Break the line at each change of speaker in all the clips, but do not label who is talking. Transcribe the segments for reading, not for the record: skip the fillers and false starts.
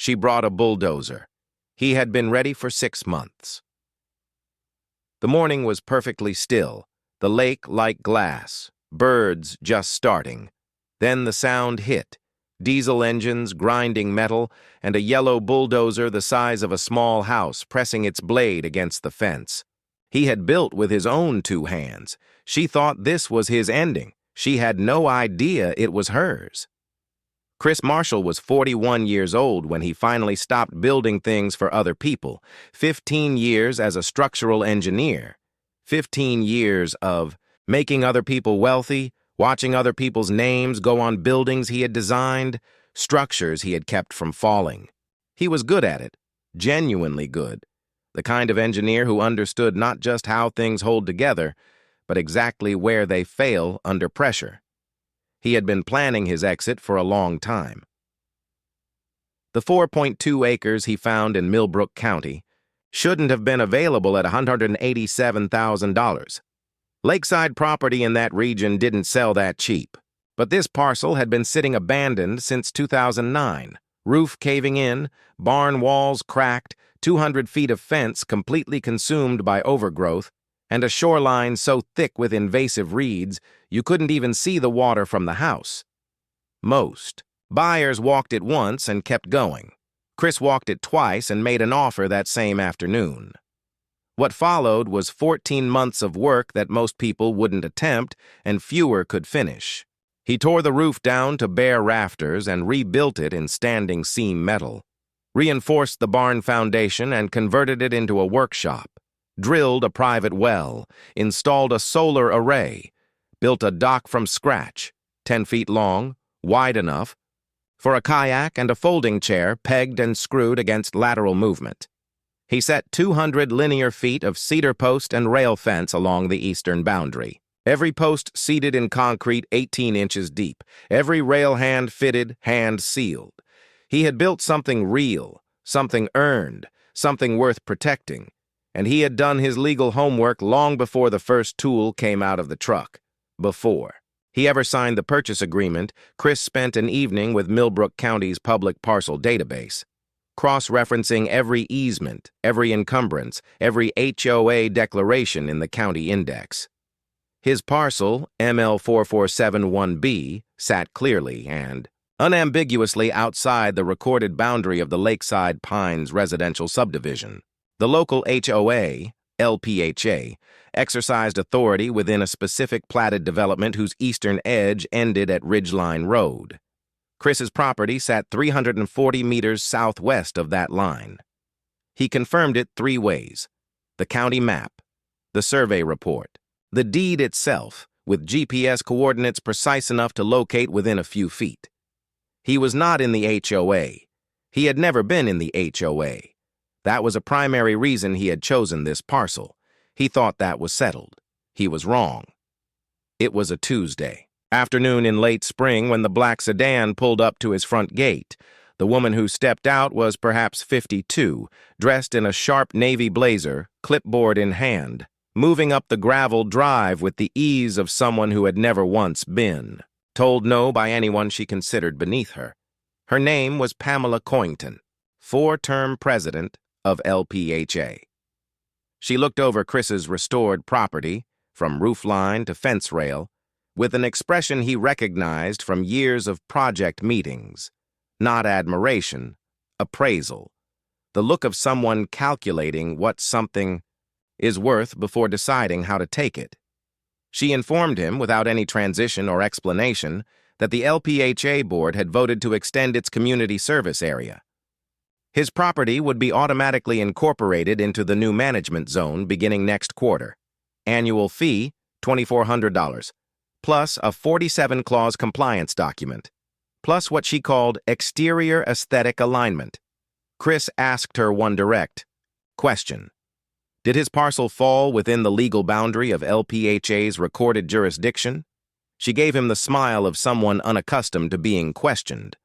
She brought a bulldozer. He had been ready for 6 months. The morning was perfectly still, the lake like glass, birds just starting. Then the sound hit, diesel engines grinding metal, and a yellow bulldozer the size of a small house pressing its blade against the fence. He had built with his own 2 hands. She thought this was his ending. She had no idea it was hers. Chris Marshall was 41 years old when he finally stopped building things for other people. 15 years as a structural engineer. 15 years of making other people wealthy, watching other people's names go on buildings he had designed, structures he had kept from falling. He was good at it, genuinely good. The kind of engineer who understood not just how things hold together, but exactly where they fail under pressure. He had been planning his exit for a long time. The 4.2 acres he found in Millbrook County shouldn't have been available at $187,000. Lakeside property in that region didn't sell that cheap, but this parcel had been sitting abandoned since 2009. Roof caving in, barn walls cracked, 200 feet of fence completely consumed by overgrowth, and a shoreline so thick with invasive reeds you couldn't even see the water from the house. Most buyers walked it once and kept going. Chris walked it twice and made an offer that same afternoon. What followed was 14 months of work that most people wouldn't attempt and fewer could finish. He tore the roof down to bare rafters and rebuilt it in standing seam metal, reinforced the barn foundation and converted it into a workshop, drilled a private well, installed a solar array, built a dock from scratch, 10 feet long, wide enough, for a kayak and a folding chair pegged and screwed against lateral movement. He set 200 linear feet of cedar post and rail fence along the eastern boundary. Every post seated in concrete 18 inches deep, every rail hand fitted, hand sealed. He had built something real, something earned, something worth protecting, and he had done his legal homework long before the first tool came out of the truck. Before he ever signed the purchase agreement, Chris spent an evening with Millbrook County's public parcel database, cross-referencing every easement, every encumbrance, every HOA declaration in the county index. His parcel, ML4471B, sat clearly and unambiguously outside the recorded boundary of the Lakeside Pines residential subdivision. The local HOA, LPHA, exercised authority within a specific platted development whose eastern edge ended at Ridgeline Road. Chris's property sat 340 meters southwest of that line. He confirmed it 3 ways: the county map, the survey report, the deed itself, with GPS coordinates precise enough to locate within a few feet. He was not in the HOA. He had never been in the HOA. That was a primary reason he had chosen this parcel. He thought that was settled. He was wrong. It was a Tuesday afternoon in late spring when the black sedan pulled up to his front gate. The woman who stepped out was perhaps 52, dressed in a sharp navy blazer, clipboard in hand, moving up the gravel drive with the ease of someone who had never once been told no by anyone she considered beneath her. Her name was Pamela Covington, 4-term president of LPHA. She looked over Chris's restored property, from roofline to fence rail, with an expression he recognized from years of project meetings. Not admiration, appraisal. The look of someone calculating what something is worth before deciding how to take it. She informed him, without any transition or explanation, that the LPHA board had voted to extend its community service area. His property would be automatically incorporated into the new management zone beginning next quarter. Annual fee, $2,400, plus a 47-clause compliance document, plus what she called exterior aesthetic alignment. Chris asked her one direct question. Did his parcel fall within the legal boundary of LPHA's recorded jurisdiction? She gave him the smile of someone unaccustomed to being questioned,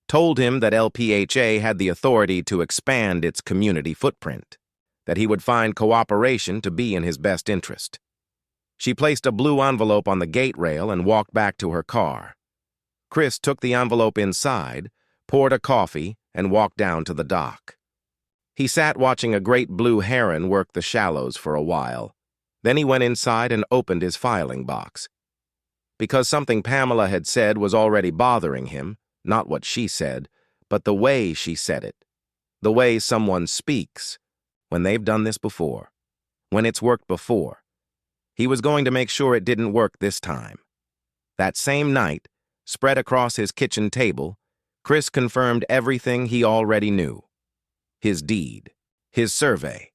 told him that LPHA had the authority to expand its community footprint, that he would find cooperation to be in his best interest. She placed a blue envelope on the gate rail and walked back to her car. Chris took the envelope inside, poured a coffee, and walked down to the dock. He sat watching a great blue heron work the shallows for a while. Then he went inside and opened his filing box. Because something Pamela had said was already bothering him, not what she said, but the way she said it. The way someone speaks, when they've done this before, when it's worked before. He was going to make sure it didn't work this time. That same night, spread across his kitchen table, Chris confirmed everything he already knew. His deed, his survey.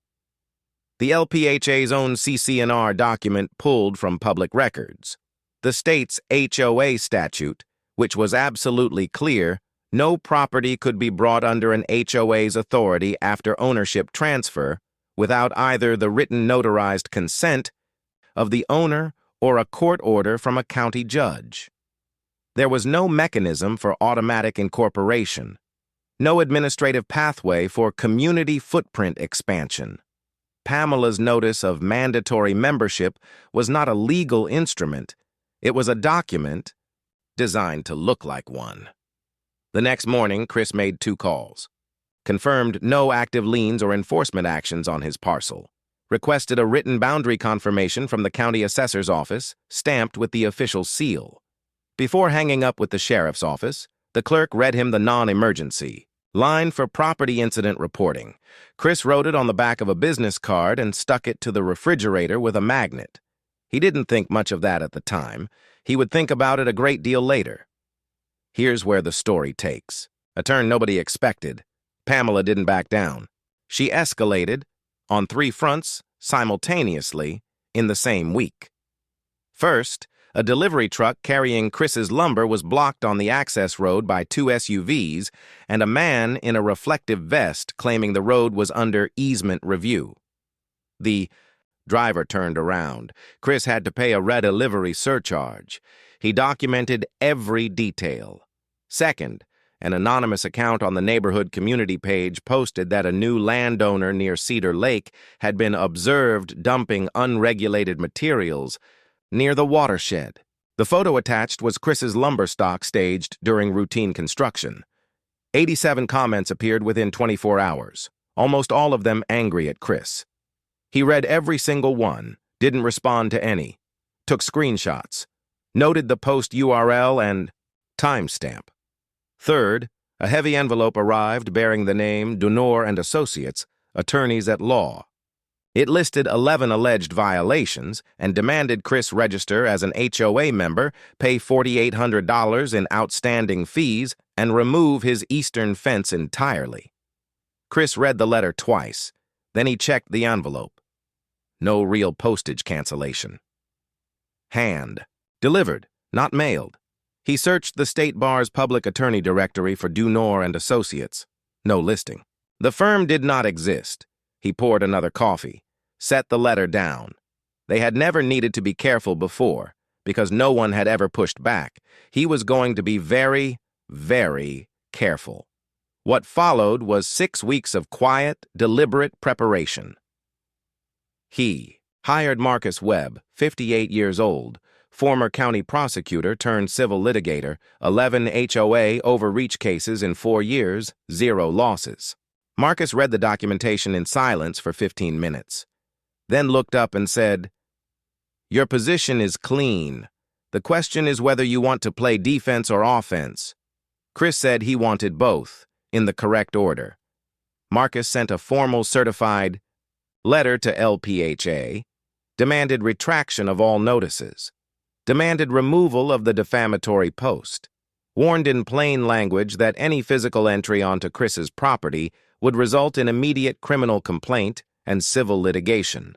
The LPHA's own CC&R document pulled from public records. The state's HOA statute, which was absolutely clear, no property could be brought under an HOA's authority after ownership transfer without either the written notarized consent of the owner or a court order from a county judge. There was no mechanism for automatic incorporation, no administrative pathway for community footprint expansion. Pamela's notice of mandatory membership was not a legal instrument. It was a document designed to look like one. The next morning, Chris made 2 calls. Confirmed no active liens or enforcement actions on his parcel. Requested a written boundary confirmation from the county assessor's office, stamped with the official seal. Before hanging up with the sheriff's office, the clerk read him the non-emergency line for property incident reporting. Chris wrote it on the back of a business card and stuck it to the refrigerator with a magnet. He didn't think much of that at the time. He would think about it a great deal later. Here's where the story takes. A turn nobody expected. Pamela didn't back down. She escalated on 3 fronts simultaneously in the same week. First, a delivery truck carrying Chris's lumber was blocked on the access road by 2 SUVs and a man in a reflective vest claiming the road was under easement review. The driver turned around. Chris had to pay a redelivery surcharge. He documented every detail. Second, an anonymous account on the neighborhood community page posted that a new landowner near Cedar Lake had been observed dumping unregulated materials near the watershed. The photo attached was Chris's lumber stock staged during routine construction. 87 comments appeared within 24 hours, almost all of them angry at Chris. He read every single one, didn't respond to any, took screenshots, noted the post URL and timestamp. Third, a heavy envelope arrived bearing the name Dozers and Associates, attorneys at law. It listed 11 alleged violations and demanded Chris register as an HOA member, pay $4,800 in outstanding fees, and remove his eastern fence entirely. Chris read the letter twice. Then he checked the envelope. No real postage cancellation. Hand. Delivered, not mailed. He searched the State Bar's public attorney directory for Dozers and Associates. No listing. The firm did not exist. He poured another coffee, set the letter down. They had never needed to be careful before, because no one had ever pushed back. He was going to be very, very careful. What followed was 6 weeks of quiet, deliberate preparation. He hired Marcus Webb, 58 years old, former county prosecutor turned civil litigator, 11 HOA overreach cases in 4 years, 0 losses. Marcus read the documentation in silence for 15 minutes, then looked up and said, "Your position is clean. The question is whether you want to play defense or offense." Chris said he wanted both, in the correct order. Marcus sent a formal certified letter to LPHA, demanded retraction of all notices, demanded removal of the defamatory post, warned in plain language that any physical entry onto Chris's property would result in immediate criminal complaint and civil litigation.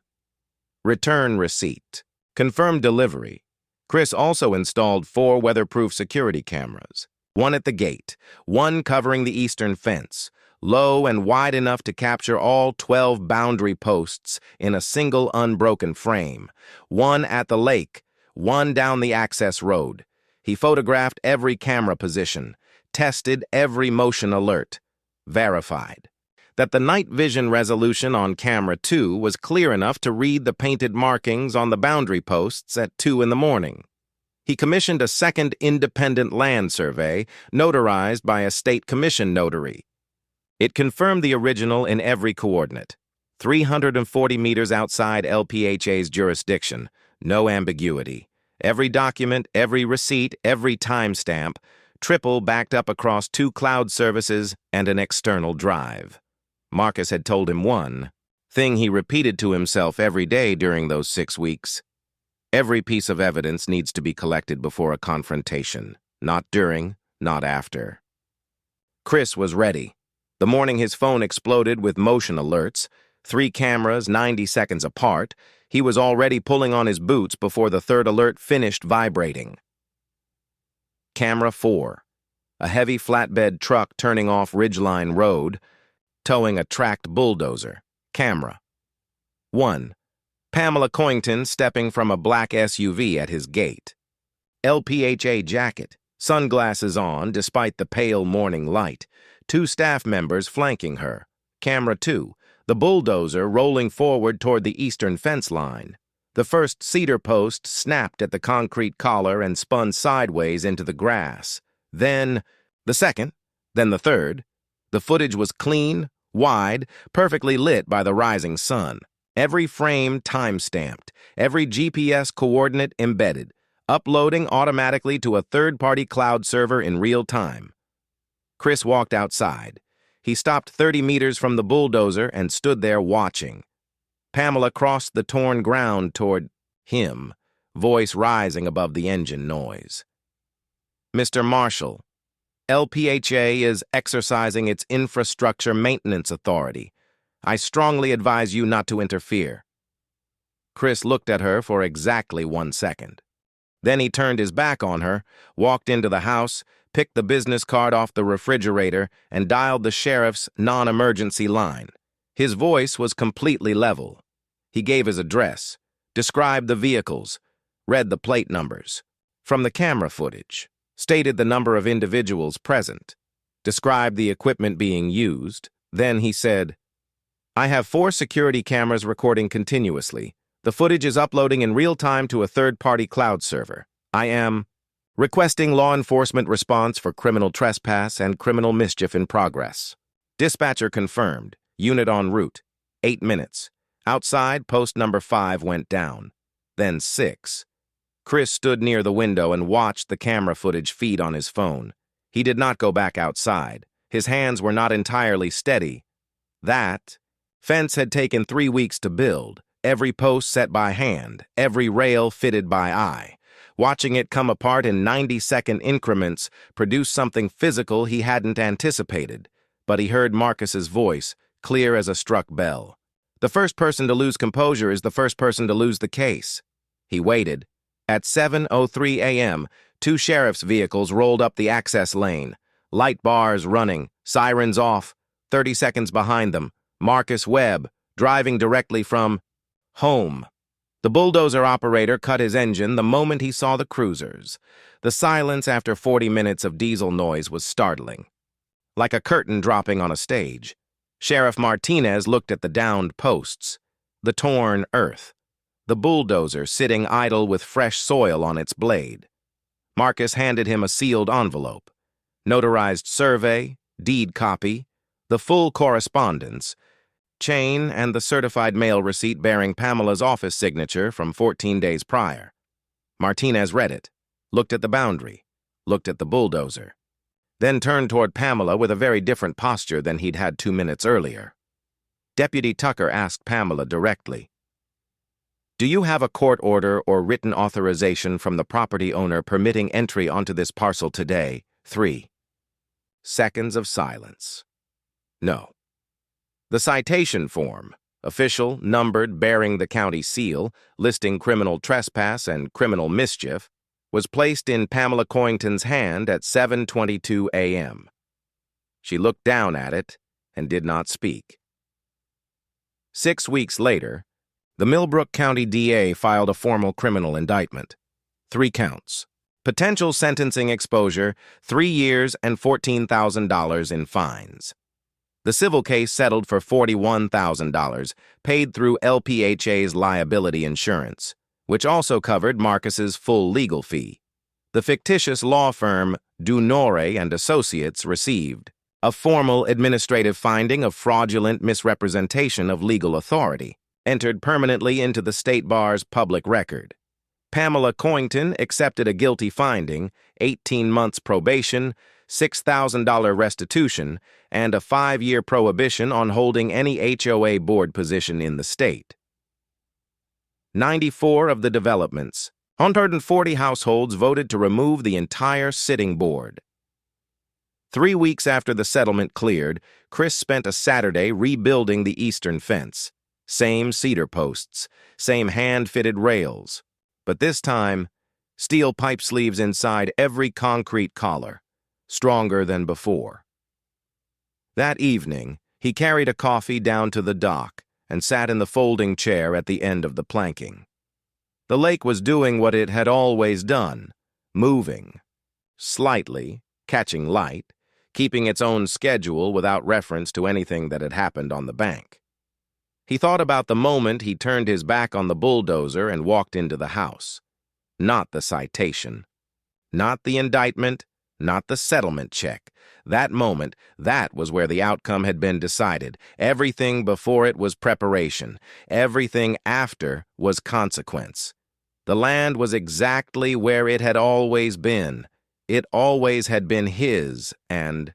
Return receipt. Confirmed delivery. Chris also installed 4 weatherproof security cameras, 1 at the gate, 1 covering the eastern fence, low and wide enough to capture all 12 boundary posts in a single unbroken frame, 1 at the lake, 1 down the access road. He photographed every camera position, tested every motion alert, verified that the night vision resolution on camera 2 was clear enough to read the painted markings on the boundary posts at 2 in the morning. He commissioned a second independent land survey, notarized by a state commission notary. It confirmed the original in every coordinate. 340 meters outside LPHA's jurisdiction. No ambiguity. Every document, every receipt, every timestamp, triple backed up across 2 cloud services and an external drive. Marcus had told him one thing he repeated to himself every day during those 6 weeks. Every piece of evidence needs to be collected before a confrontation, not during, not after. Chris was ready. The morning his phone exploded with motion alerts, 3 cameras 90 seconds apart, he was already pulling on his boots before the 3rd alert finished vibrating. Camera 4. A heavy flatbed truck turning off Ridgeline Road, towing a tracked bulldozer. Camera 1. Pamela Covington stepping from a black SUV at his gate. LPHA jacket, sunglasses on despite the pale morning light, 2 staff members flanking her. Camera 2. The bulldozer rolling forward toward the eastern fence line. The first cedar post snapped at the concrete collar and spun sideways into the grass. Then the second, then the third. The footage was clean, wide, perfectly lit by the rising sun. Every frame time-stamped, every GPS coordinate embedded, uploading automatically to a third-party cloud server in real time. Chris walked outside. He stopped 30 meters from the bulldozer and stood there watching. Pamela crossed the torn ground toward him, voice rising above the engine noise. Mr. Marshall, LPHA is exercising its infrastructure maintenance authority. I strongly advise you not to interfere. Chris looked at her for exactly 1 second. Then he turned his back on her, walked into the house, picked the business card off the refrigerator, and dialed the sheriff's non-emergency line. His voice was completely level. He gave his address, described the vehicles, read the plate numbers. From the camera footage, stated the number of individuals present, described the equipment being used. Then he said, I have 4 security cameras recording continuously. The footage is uploading in real time to a third-party cloud server. I am requesting law enforcement response for criminal trespass and criminal mischief in progress. Dispatcher confirmed. Unit en route. 8 minutes. Outside, post number 5 went down. Then 6. Chris stood near the window and watched the camera footage feed on his phone. He did not go back outside. His hands were not entirely steady. That fence had taken 3 weeks to build. Every post set by hand, every rail fitted by eye. Watching it come apart in 90-second increments produced something physical he hadn't anticipated. But he heard Marcus's voice, clear as a struck bell. The first person to lose composure is the first person to lose the case. He waited. At 7:03 a.m., 2 sheriff's vehicles rolled up the access lane. Light bars running, sirens off. 30 seconds behind them, Marcus Webb, driving directly from home. The bulldozer operator cut his engine the moment he saw the cruisers. The silence after 40 minutes of diesel noise was startling. Like a curtain dropping on a stage. Sheriff Martinez looked at the downed posts, the torn earth, the bulldozer sitting idle with fresh soil on its blade. Marcus handed him a sealed envelope. Notarized survey, deed copy, the full correspondence, chain, and the certified mail receipt bearing Pamela's office signature from 14 days prior. Martinez read it, looked at the boundary, looked at the bulldozer, then turned toward Pamela with a very different posture than he'd had 2 minutes earlier. Deputy Tucker asked Pamela directly, Do you have a court order or written authorization from the property owner permitting entry onto this parcel today? 3 seconds of silence. No. The citation form, official, numbered, bearing the county seal, listing criminal trespass and criminal mischief, was placed in Pamela Covington's hand at 7:22 a.m. She looked down at it and did not speak. 6 weeks later, the Millbrook County DA filed a formal criminal indictment. 3 counts. Potential sentencing exposure, 3 years and $14,000 in fines. The civil case settled for $41,000, paid through LPHA's liability insurance, which also covered Marcus's full legal fee. The fictitious law firm Dunore and Associates received a formal administrative finding of fraudulent misrepresentation of legal authority, entered permanently into the State Bar's public record. Pamela Covington accepted a guilty finding, 18 months probation, $6,000 restitution, and a 5-year prohibition on holding any HOA board position in the state. 94 of the developments, 140 households voted to remove the entire sitting board. 3 weeks after the settlement cleared, Chris spent a Saturday rebuilding the eastern fence. Same cedar posts, same hand-fitted rails. But this time, steel pipe sleeves inside every concrete collar, stronger than before. That evening, he carried a coffee down to the dock and sat in the folding chair at the end of the planking. The lake was doing what it had always done, moving, slightly, catching light, keeping its own schedule without reference to anything that had happened on the bank. He thought about the moment he turned his back on the bulldozer and walked into the house. Not the citation, not the indictment, not the settlement check. That moment, that was where the outcome had been decided. Everything before it was preparation. Everything after was consequence. The land was exactly where it had always been. It always had been his, and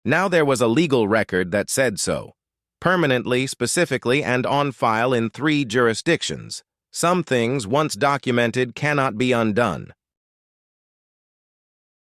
now there was a legal record that said so, permanently, specifically, and on file in 3 jurisdictions. Some things, once documented, cannot be undone.